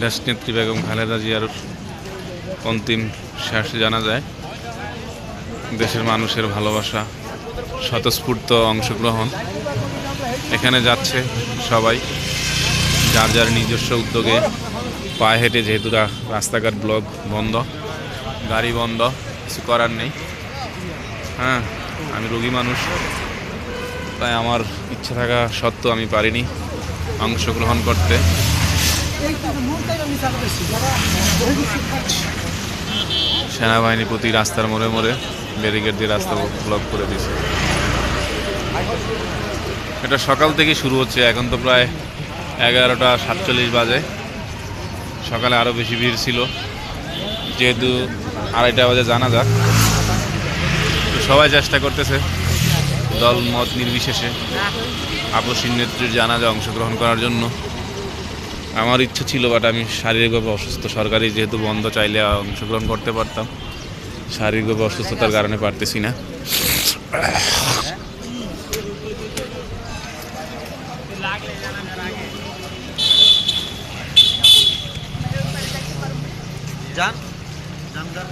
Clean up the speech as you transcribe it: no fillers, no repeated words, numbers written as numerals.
দেশনেত্রী বেগম খালেদা জিয়ার অন্তিম শেষ জানাজায় দেশের মানুষের ভালোবাসা, স্বতঃস্ফূর্ত অংশগ্রহণ। এখানে যাচ্ছে সবাই যার যার নিজস্ব উদ্যোগে, পায়ে হেঁটে, যেহেতু রাস্তাঘাট ব্লক বন্ধ, গাড়ি বন্ধ, কিছু করার নেই। হ্যাঁ, আমি রোগী মানুষ, তাই আমার ইচ্ছা থাকা সত্ত্বেও আমি পারিনি অংশগ্রহণ করতে। সেনাবাহিনী প্রতি রাস্তার মোড়ে মোড়ে ব্যারিকেড দিয়ে রাস্তা ব্লক করে দিয়েছে। এটা সকাল থেকে শুরু হচ্ছে, এখন তো প্রায় 11টা 47 বাজে। সকালে আরও বেশি ভিড় ছিল, যেহেতু 2:30 বাজে জানাজা। তো সবাই চেষ্টা করতেছে দল মত নির্বিশেষে আপসীন নেত্রীর জানাজা অংশগ্রহণ করার জন্য। আমার ইচ্ছা ছিল, বাট আমি শারীরিকভাবে অসুস্থ। সরকারি যেহেতু বন্ধ, চাইলে অংশগ্রহণ করতে পারতাম, শারীরিকভাবে অসুস্থতার কারণে পারতেছি না। যান যান যান।